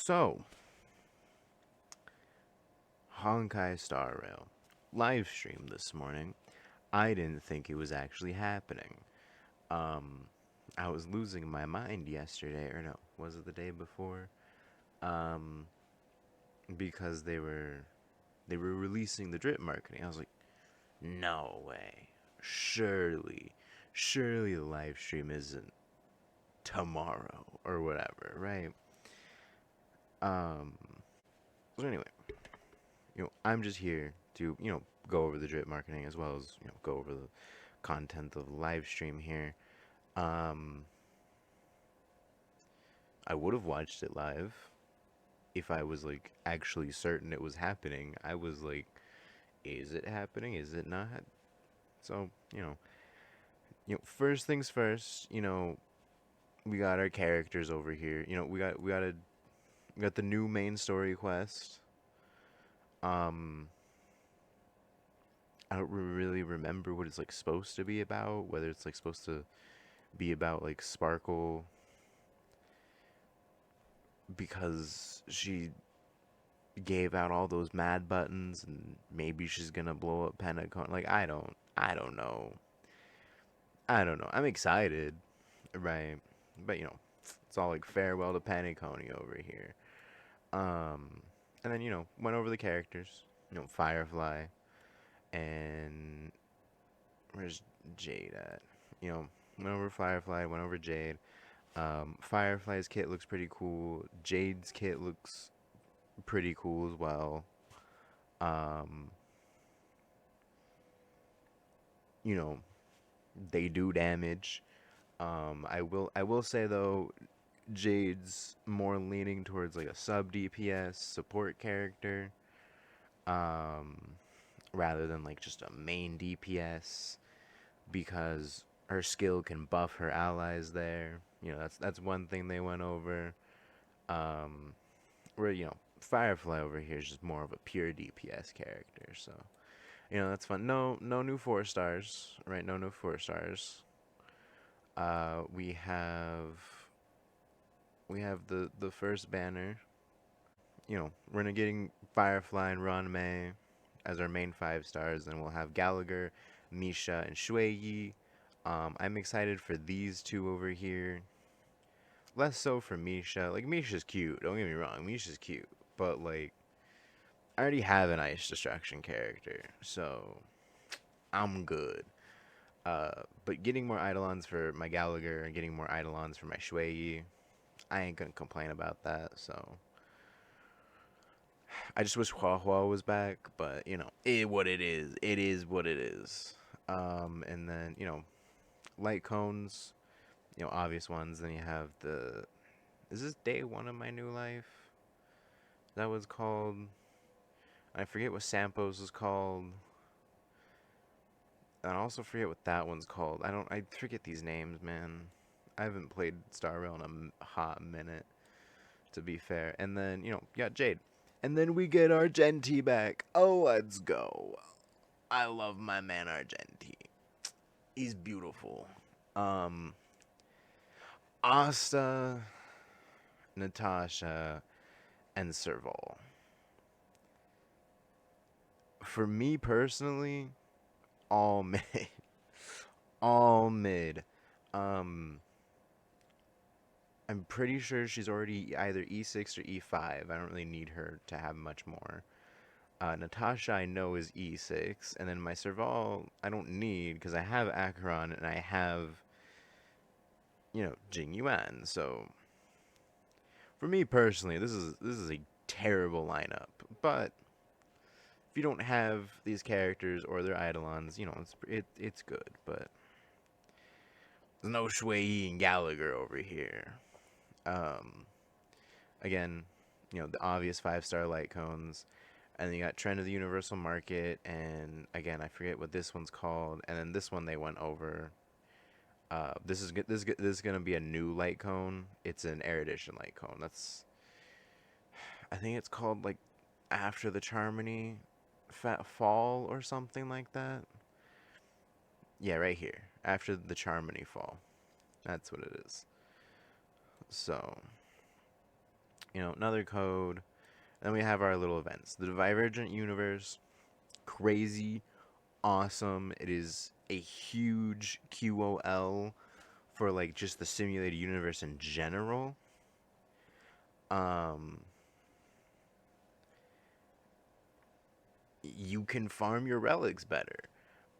So, Honkai Star Rail live stream this morning. I didn't think it was actually happening. Um, I was losing my mind yesterday, or no, was it the day before? Um, because they were releasing the drip marketing. I was like, no way, surely, surely the live stream isn't tomorrow or whatever, right? Um, so anyway, I'm just here to, go over the drip marketing as well as, go over the content of the live stream here. Um, I would have watched it live if I was like actually certain it was happening. I was like, is it happening? Is it not? So, first things first, we got our characters over here. We got the new main story quest. Um, I don't really remember what it's like supposed to be about, whether it's like supposed to be about like Sparkle because she gave out all those mad buttons and maybe she's gonna blow up Pentacon. Like I don't know. I don't know. I'm excited, right? But it's all like farewell to Pentaconi over here. Um, and then went over the characters. Firefly and where's Jade at? You know, went over Firefly, went over Jade. Firefly's kit looks pretty cool. Jade's kit looks pretty cool as well. Um, you know, they do damage. I will say though, Jade's more leaning towards like a sub DPS support character, um, rather than like just a main DPS because her skill can buff her allies there. That's one thing they went over. Um, where Firefly over here is just more of a pure DPS character, so that's fun. No new 4 stars, right? No new 4 stars. We have the first banner. We're gonna getting Firefly and Ranmei as our main 5 stars, and we'll have Gallagher, Misha, and Shuei. I'm excited for these two over here. Less so for Misha. Like Misha's cute. Don't get me wrong, Misha's cute, but like I already have an Ice Destruction character, so I'm good. But getting more Eidolons for my Gallagher and getting more Eidolons for my Shuei, I ain't gonna complain about that. So I just wish Hua Hua was back, but what it is. It is what it is. And then light cones, obvious ones. Then you have the. Is this day one of my new life? That was called. I forget what Sampo's is called. And I also forget what that one's called. I forget these names, man. I haven't played Star Rail in a hot minute, to be fair. And then, got Jade. And then we get Argenti back. Oh, let's go. I love my man Argenti. He's beautiful. Um, Asta, Natasha, and Serval. For me personally, all mid. All mid. Um, I'm pretty sure she's already either E6 or E5. I don't really need her to have much more. Natasha, I know, is E6. And then my Serval, I don't need because I have Acheron and I have, Jing Yuan. So, for me personally, this is a terrible lineup. But if you don't have these characters or their Eidolons, it's good. But there's no Shui and Gallagher over here. Um, Again, the obvious 5-star light cones. And then you got Trend of the Universal Market, and again, I forget what this one's called. And then this one they went over. This is gonna be a new light cone. It's an Air Edition light cone. I think it's called like After the Charmony Fall or something like that. Yeah, right here. After the Charmony Fall. That's what it is. So Another code. Then we have our little events. The Divergent Universe, crazy, awesome. It is a huge QOL for like just the simulated universe in general. Um, you can farm your relics better.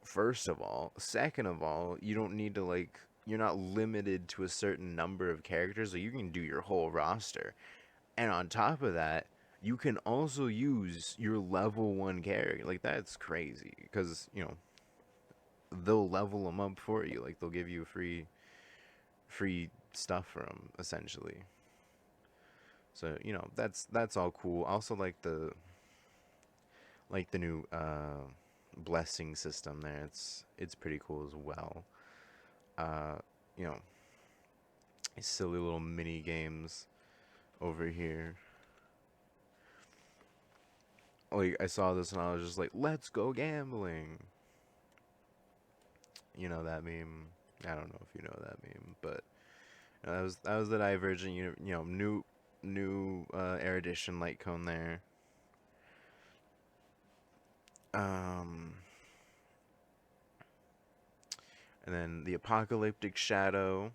First of all, second of all, you don't need to like you're not limited to a certain number of characters, so you can do your whole roster. And on top of that, you can also use your level 1 character. Like that's crazy because, they'll level them up for you. Like they'll give you free stuff for them essentially. So, that's all cool. I also like the new blessing system there. It's pretty cool as well. Uh, you know, silly little mini games over here. Like I saw this and I was just like, "Let's go gambling." You know that meme? I don't know if you know that meme, but that was the Divergent, new erudition light cone there. Um, and then the apocalyptic shadow,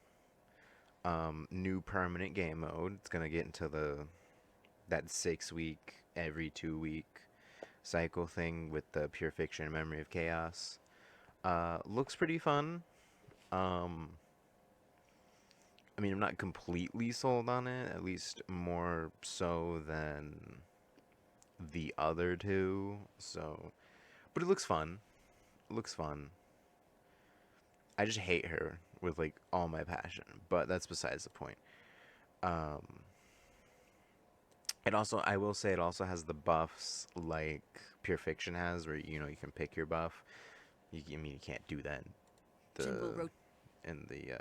new permanent game mode. It's gonna get into that 6 week every 2 week cycle thing with the pure fiction and memory of chaos. Looks pretty fun. Um, I mean, I'm not completely sold on it, at least more so than the other two. So, but it looks fun. It looks fun. I just hate her with like all my passion, but that's besides the point. Um, I will say, it also has the buffs like Pure Fiction has, where you can pick your buff. I mean, you can't do that in the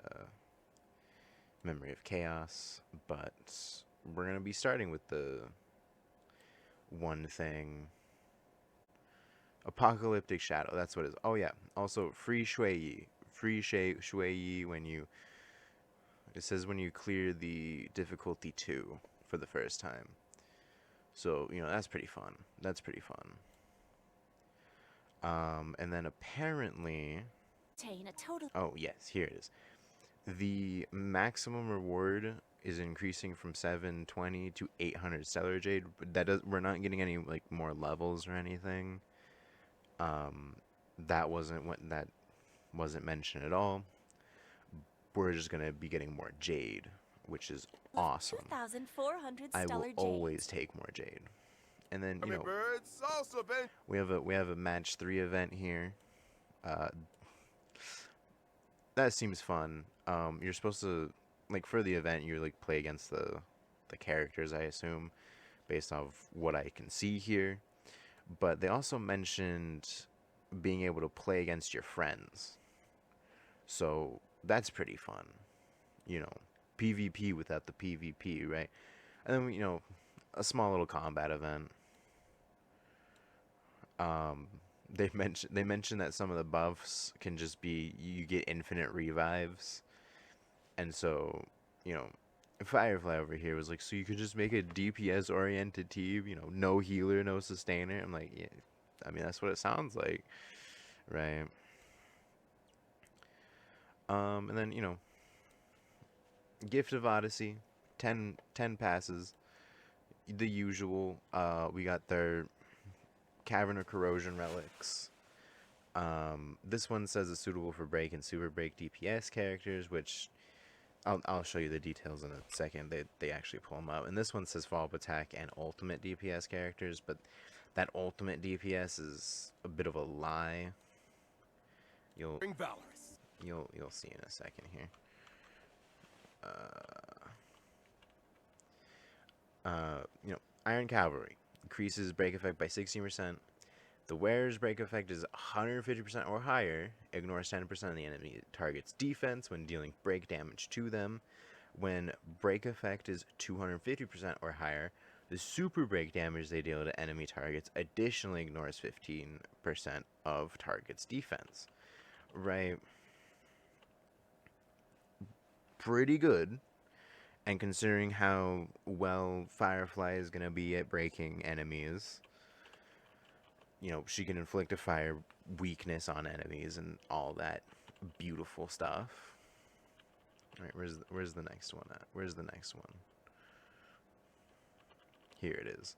Memory of Chaos, but we're gonna be starting with the one thing. Apocalyptic Shadow. That's what it is. Oh yeah. Also, free Shui Yi. Shui Yi when you. It says when you clear the difficulty 2 for the first time. So that's pretty fun. That's pretty fun. And then apparently. Oh yes, here it is. The maximum reward is increasing from 720 to 800 stellar jade. We're not getting any like more levels or anything. Um, that wasn't mentioned at all. We're just gonna be getting more jade, which is awesome. 2,400 I will always take more jade. And then we have a match 3 event here. Uh, that seems fun. You're supposed to like for the event you like play against the characters, I assume, based off what I can see here. But they also mentioned being able to play against your friends. So that's pretty fun. You know, PvP without the PvP, right? And then a small little combat event. Um, they mentioned that some of the buffs can just be you get infinite revives, and so you know Firefly over here was like, so you could just make a DPS oriented team, no healer, no sustainer. I'm like, yeah, I mean that's what it sounds like, right? And then Gift of Odyssey, 10 passes, the usual. We got their Cavern of Corrosion relics. This one says it's suitable for break and super break DPS characters, which I'll show you the details in a second. They actually pull them up. And this one says follow up attack and ultimate DPS characters, but that ultimate DPS is a bit of a lie. You'll see in a second here. Iron Cavalry increases break effect by 16%. The wearer's break effect is 150% or higher, ignores 10% of the enemy target's defense when dealing break damage to them. When break effect is 250% or higher, the super break damage they deal to enemy targets additionally ignores 15% of target's defense. Right? Pretty good. And considering how well Firefly is gonna be at breaking enemies, she can inflict a fire weakness on enemies and all that beautiful stuff. All right, where's the next one at? Where's the next one? Here it is.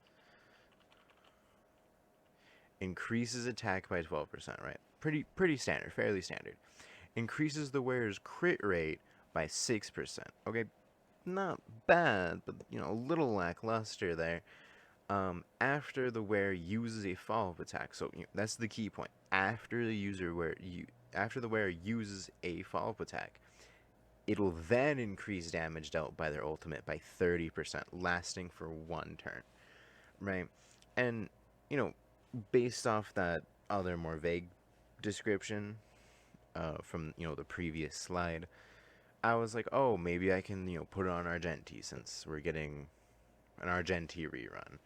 Increases attack by 12%, right? Pretty standard, fairly standard. Increases the wearer's crit rate by 6%. Okay, not bad, but a little lackluster there. After the wearer uses a follow-up attack, so that's the key point. After the wearer uses a follow-up attack, it'll then increase damage dealt by their ultimate by 30%, lasting for one turn, right? And you know, based off that other more vague description from the previous slide, I was like, oh, maybe I can put it on Argenti since we're getting an Argenti rerun,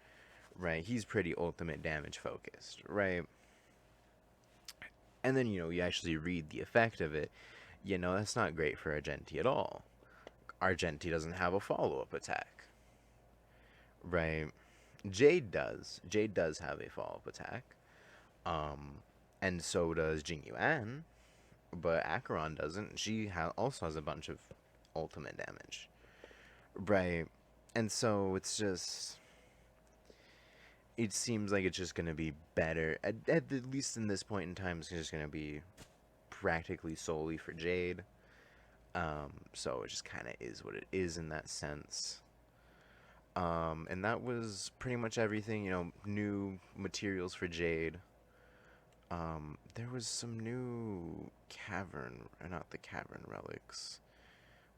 right? He's pretty ultimate damage focused, right? And then you actually read the effect of it. That's not great for Argenti at all. Argenti doesn't have a follow up attack, right? Jade does. Jade does have a follow up attack, and so does Jing Yuan, but Acheron doesn't. She also has a bunch of ultimate damage, right? And so it seems like it's just gonna be better at least in this point in time. It's just gonna be practically solely for Jade. So it just kind of is what it is in that sense. And that was pretty much everything. New materials for Jade. There was some new not the cavern relics.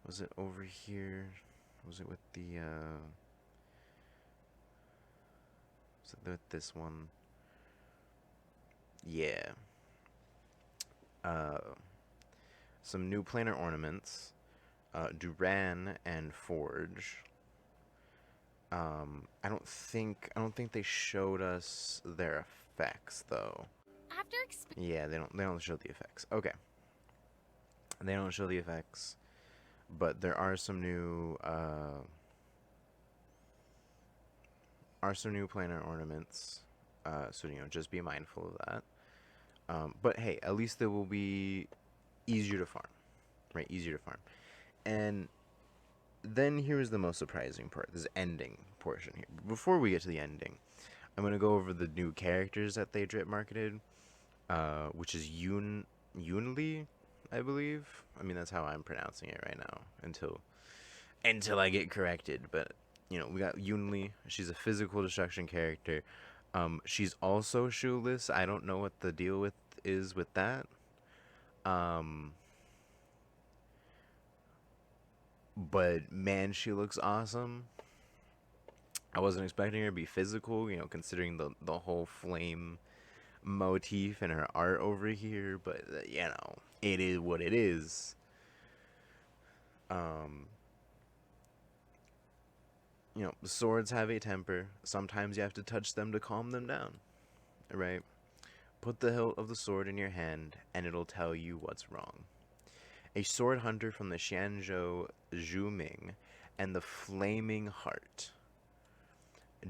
Was it over here? Was it with the, was it with this one? Yeah. Uh, some new planar ornaments. Duran and Forge. I don't think they showed us their effects though. Yeah, they don't show the effects. Okay. They don't show the effects, but there are some new planar ornaments. So just be mindful of that. But hey, at least they will be easier to farm, right? Easier to farm. And then here's the most surprising part, this ending portion here. Before we get to the ending, I'm going to go over the new characters that they drip marketed, which is Yunli, I believe. I mean, that's how I'm pronouncing it right now until I get corrected. But, we got Yunli. She's a physical destruction character. She's also shoeless. I don't know what the deal is with that. But man, she looks awesome. I wasn't expecting her to be physical, considering the whole flame motif in her art over here, but it is what it is. Um, Swords have a temper. Sometimes you have to touch them to calm them down, right? Put the hilt of the sword in your hand, and it'll tell you what's wrong. A sword hunter from the Xianzhou Zhuming and the Flaming Heart.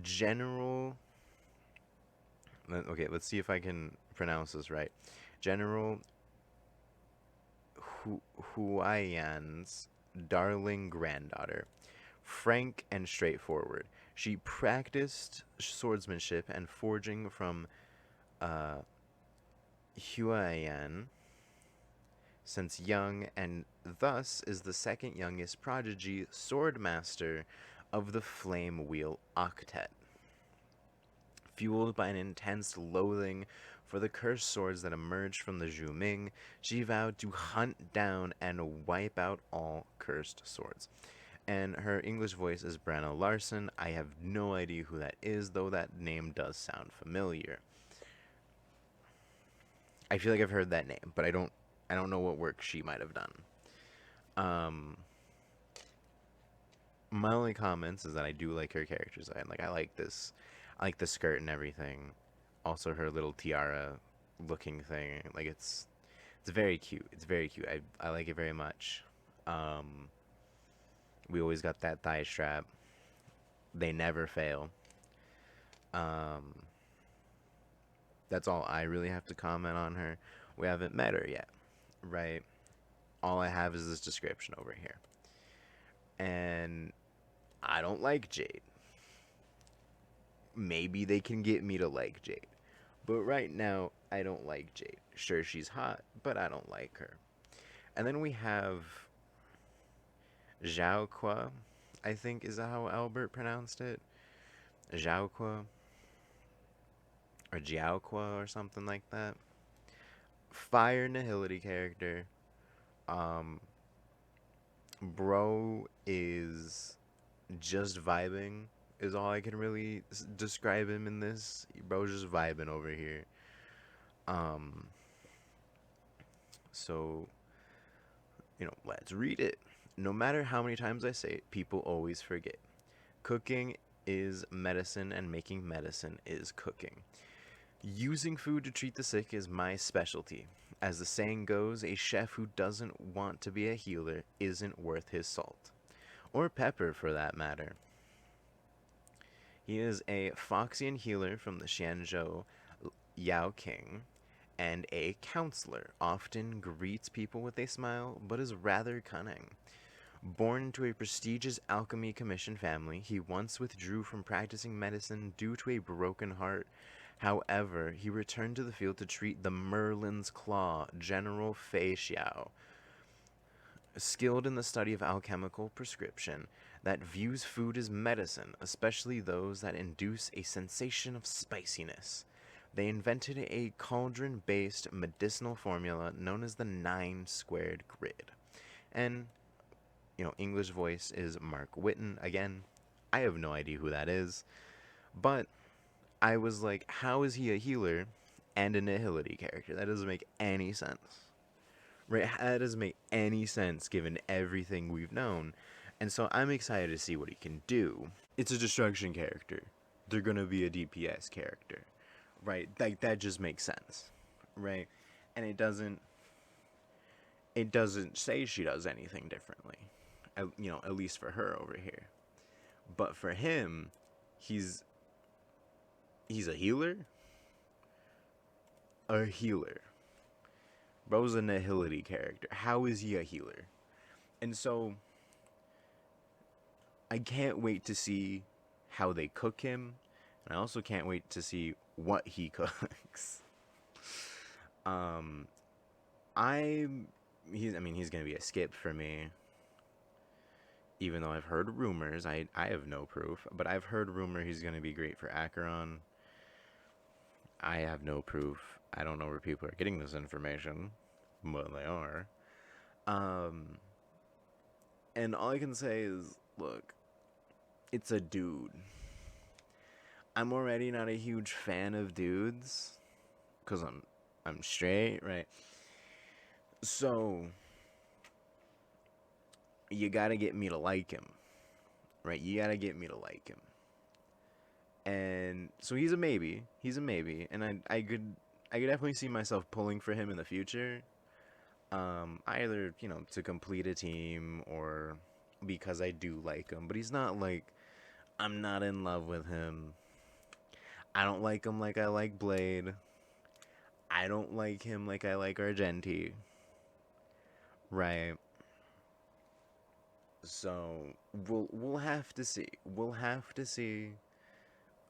General. Okay, let's see if I can pronounce this right. General Huaiyan's darling granddaughter. Frank and straightforward. She practiced swordsmanship and forging from Huaiyan since young, and thus is the second youngest prodigy swordmaster of the Flame Wheel Octet. Fueled by an intense loathing for the cursed swords that emerged from the Zhu Ming, she vowed to hunt down and wipe out all cursed swords. And her English voice is Brenna Larson. I have no idea who that is, though that name does sound familiar. I feel like I've heard that name, but I don't know what work she might have done. My only comments is that I do like her character design. Like, I like the skirt and everything. Also, her little tiara looking thing. Like, it's very cute. It's very cute. I like it very much. We always got that thigh strap. They never fail. Um, that's all I really have to comment on her. We haven't met her yet, right? All I have is this description over here. And I don't like Jade. Maybe they can get me to like Jade. But right now, I don't like Jade. Sure, she's hot, but I don't like her. And then we have Zhaoqua, I think is how Albert pronounced it. Zhaoqua or Jiaoqua or something like that. Fire Nihility character. Um, bro is just vibing is all I can really describe him in this. Bro's just vibing over here. Um, so let's read it. No matter how many times I say it, people always forget. Cooking is medicine, and making medicine is cooking. Using food to treat the sick is my specialty. As the saying goes, a chef who doesn't want to be a healer isn't worth his salt. Or pepper, for that matter. He is a Foxian healer from the Xianzhou Yao King, and a counselor, often greets people with a smile, but is rather cunning. Born into a prestigious alchemy commission family, he once withdrew from practicing medicine due to a broken heart. However, he returned to the field to treat the Merlin's Claw, General Fei Xiao, skilled in the study of alchemical prescription that views food as medicine, especially those that induce a sensation of spiciness. They invented a cauldron-based medicinal formula known as the 9 squared grid. And, English voice is Mark Whitten. Again, I have no idea who that is. But I was like, how is he a healer and a nihility character? That doesn't make any sense. Right? That doesn't make any sense given everything we've known. And so I'm excited to see what he can do. It's a destruction character. They're going to be a DPS character. Right? Like, that just makes sense. Right? And it doesn't say she does anything differently. At least for her over here. But for him, he's a healer? A healer. Bro's a nihility character. How is he a healer? And so I can't wait to see how they cook him. And I also can't wait to see what he cooks. He's gonna be a skip for me. Even though I've heard rumors, I have no proof, but I've heard rumor he's gonna be great for Acheron. I have no proof. I don't know where people are getting this information, but they are. And all I can say is, look, it's a dude. I'm already not a huge fan of dudes, cause I'm straight, right? So you gotta get me to like him, right? You gotta get me to like him. And so he's a maybe. He's a maybe, and I could definitely see myself pulling for him in the future. Either to complete a team or because I do like him, but he's not like I'm not in love with him. I don't like him like I like Blade. I don't like him like I like Argenti. Right. So we'll have to see. We'll have to see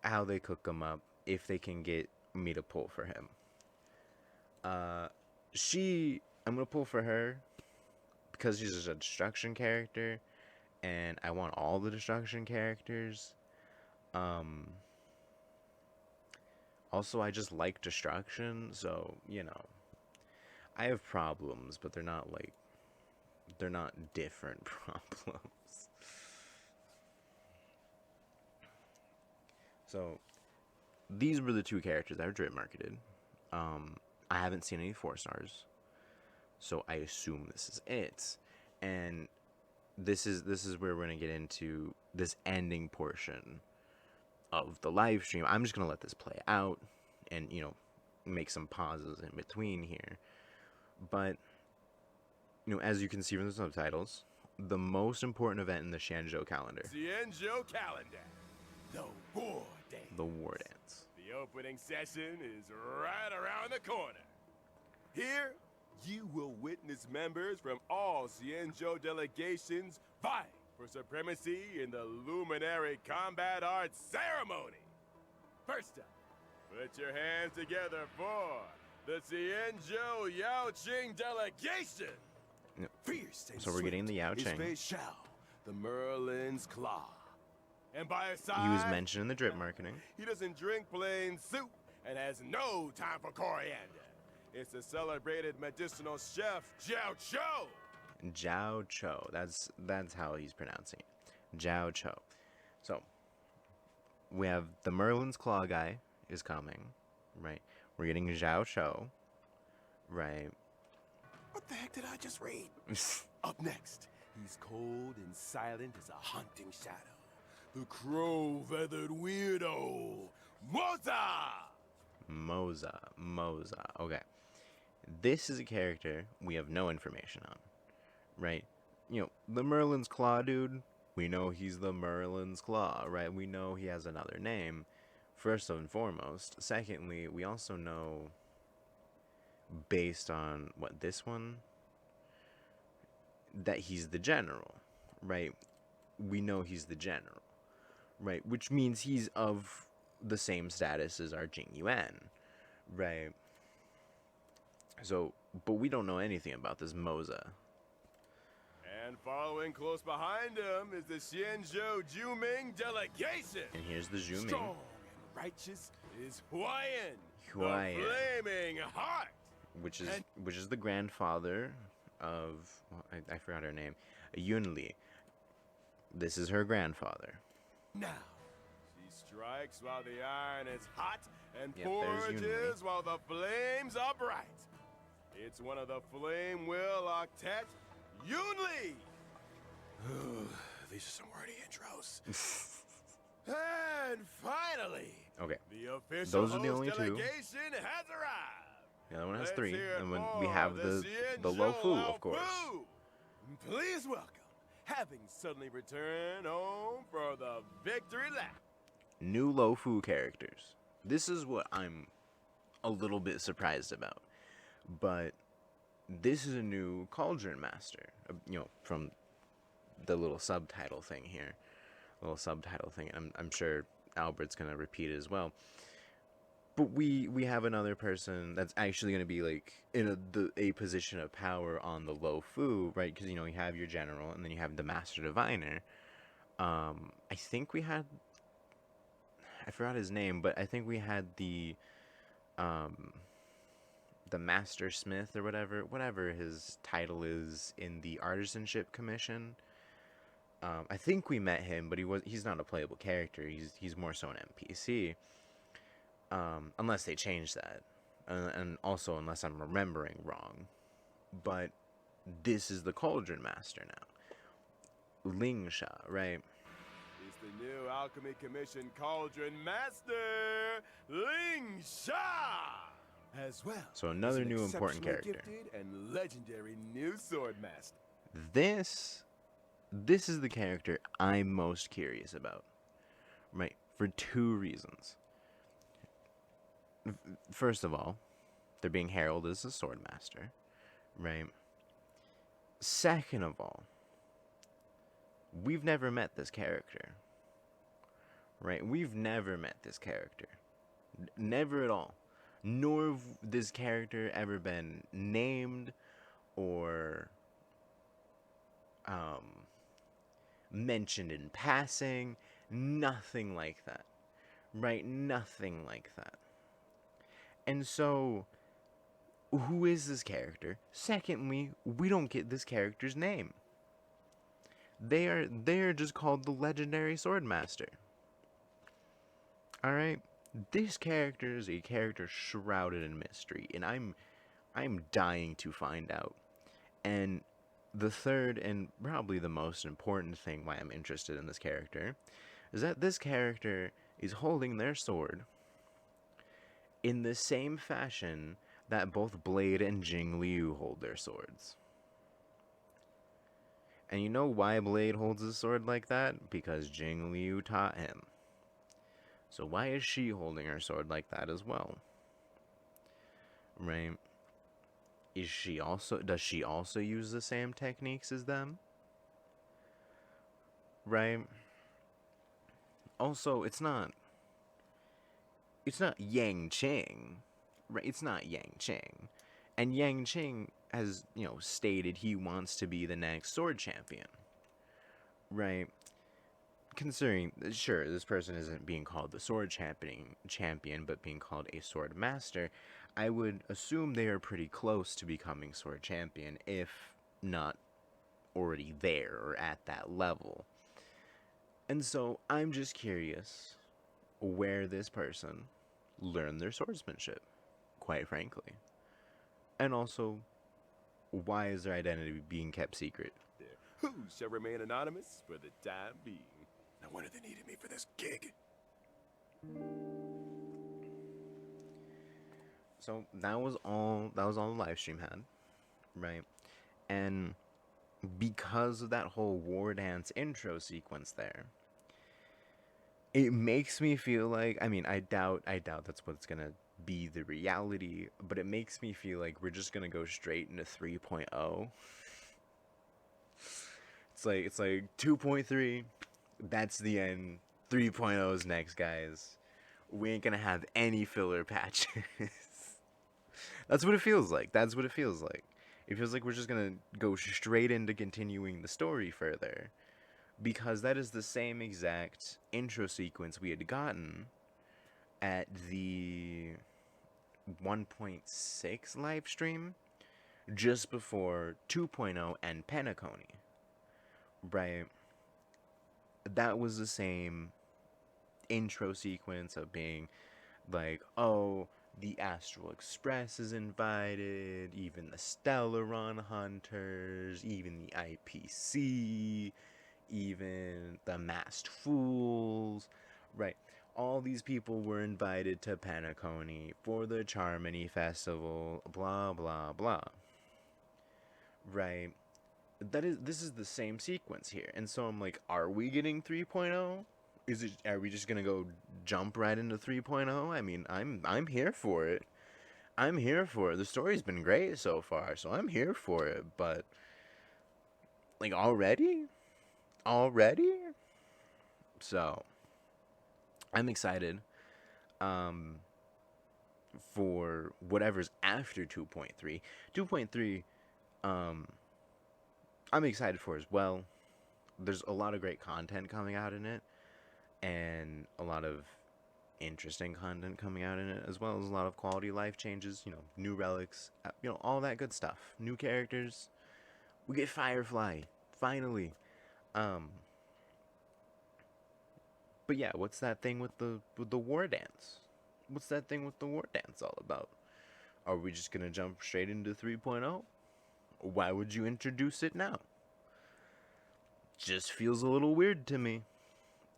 how they cook him up if they can get me to pull for him. I'm gonna pull for her because she's a destruction character, and I want all the destruction characters. Also, I just like destruction, so I have problems, but they're not different problems. So these were the two characters that were drip marketed. I haven't seen any 4 stars, so I assume this is it. And this is where we're gonna get into this ending portion of the live stream. I'm just gonna let this play out, and make some pauses in between here. But as you can see from the subtitles, the most important event in the Xianzhou calendar. Xianzhou calendar. The War Dance. The War Dance. The opening session is right around the corner. Here, you will witness members from all Xianzhou delegations vying for supremacy in the Luminary Combat Arts Ceremony. First up, put your hands together for the Xianzhou Yaoqing delegation. Yep. Fierce and So we're getting the swift Yaoqing. is Fei Shao, the Merlin's Claw. And by his side, He was mentioned in the drip marketing. he doesn't drink plain soup and has no time for coriander. It's the celebrated medicinal chef Jiao Cho. Jiao Cho. That's how he's pronouncing it. Jiao Cho. So we have the Merlin's Claw guy is coming, right? We're getting Jiao Cho, right? What the heck did I just read? Up next, he's cold and silent as a haunting shadow. The crow-feathered weirdo, Moza! Moza. Okay. This is a character we have no information on, right? You know, the Merlin's Claw dude, we know he's the Merlin's Claw, right? We know he has another name, first and foremost. Secondly, we also know, based on, this one? That he's the general, right? We know he's the general, right? Which means he's of the same status as our Jing Yuan, right? So, but we don't know anything about this Moza. And following close behind him is the Xianzhou Juming delegation. And here's the Zhu Ming. Strong and righteous is Huayan, Huayan. the Flaming Heart. Which is the grandfather of, well, I forgot her name, Yunli. This is her grandfather. Now, she strikes while the iron is hot and Yep, there's forages while the flames are bright. It's one of the Flame Will Octet, Yunli. These are some wordy intros. And finally, Okay, the official those are the host only two. delegation has arrived. The other one has Let's 3, hear it and when for we have the Lo Fu, Xianzhou of course. Fu. Please welcome, having suddenly returned home for the victory lap. New Lo Fu characters. This is what I'm a little bit surprised about. But this is a new Cauldron Master, you know, from the little subtitle thing here. And I'm sure Albert's going to repeat it as well. But we have another person that's actually going to be, like, in a position of power on the Lo Fu, right? Because, you know, you have your general, and then you have the Master Diviner. I think we had... I forgot his name, but I think we had the Master Smith or whatever his title is in the Artisanship Commission. I think we met him, but he's not a playable character. He's more so an NPC. Unless they change that, and also unless I'm remembering wrong. But this is the Cauldron Master now, Ling Sha, right? He's the new Alchemy Commission Cauldron Master, Ling Sha, as well. So another as an new important exceptionally character. Gifted and legendary new sword master. This is the character I'm most curious about, right? For 2 reasons. First of all, they're being heralded as a sword master, right? Second of all, we've never met this character, right? We've never met this character. Never at all. Nor have this character ever been named or mentioned in passing. Nothing like that, right? Nothing like that. And so, who is this character? Secondly, we don't get this character's name. They are just called the Legendary Swordmaster. Alright? This character is a character shrouded in mystery, and I'm dying to find out. And the third and probably the most important thing why I'm interested in this character is that this character is holding their sword in the same fashion that both Blade and Jing Liu hold their swords. And you know why Blade holds his sword like that? Because Jing Liu taught him. So why is she holding her sword like that as well? Right? Does she also use the same techniques as them? Right? Also, it's not Yang Qing. Right? It's not Yang Qing. And Yang Qing has, stated he wants to be the next sword champion. Right? Considering, sure, this person isn't being called the sword champion, but being called a sword master, I would assume they are pretty close to becoming sword champion, if not already there or at that level. And so I'm just curious where this person learned their swordsmanship, quite frankly. And also, why is their identity being kept secret? Who shall remain anonymous for the time being? No wonder they needed me for this gig. So that was all the live stream had, right? And because of that whole war dance intro sequence there, it makes me feel like, I mean, I doubt that's what's gonna be the reality, but it makes me feel like we're just gonna go straight into 3.0. It's like 2.3, that's the end. 3.0 is next, guys. We ain't gonna have any filler patches. That's what it feels like. That's what it feels like. It feels like we're just gonna go straight into continuing the story further. Because that is the same exact intro sequence we had gotten at the 1.6 live stream just before 2.0 and Penacony. Right? That was the same intro sequence of being like, oh, the Astral Express is invited, even the Stellaron Hunters, even the IPC, even the Masked Fools, right? All these people were invited to Penacony for the Charmony Festival, blah blah blah. Right? This is the same sequence here. And so I'm like, are we getting 3.0? Are we just going to go jump right into 3.0? I mean, I'm here for it. I'm here for it. The story's been great so far, so I'm here for it, but like already? Already? So, I'm excited for whatever's after 2.3. 2.3 I'm excited for as well. There's a lot of great content coming out in it, and a lot of interesting content coming out in it, as well as a lot of quality life changes, new relics, all that good stuff. New characters. We get Firefly, finally. Um, but yeah, what's that thing with the war dance? What's that thing with the war dance all about? Are we just gonna jump straight into 3.0? Why would you introduce it now? Just feels a little weird to me.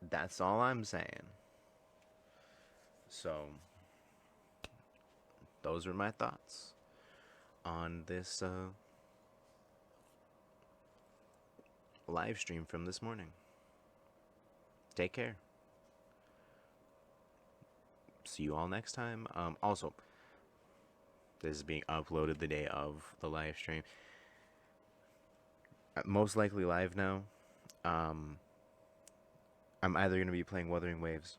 That's all I'm saying. So, those are my thoughts on this live stream from this morning. Take care. See you all next time. Also, this is being uploaded the day of the live stream. Most likely live now. I'm either going to be playing Wuthering Waves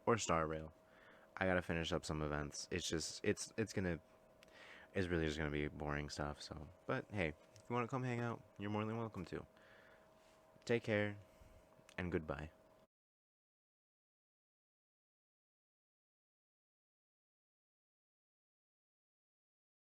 or Star Rail. I gotta finish up some events. It's really just gonna be boring stuff. So, but hey, if you want to come hang out, you're more than welcome to. Take care, and goodbye.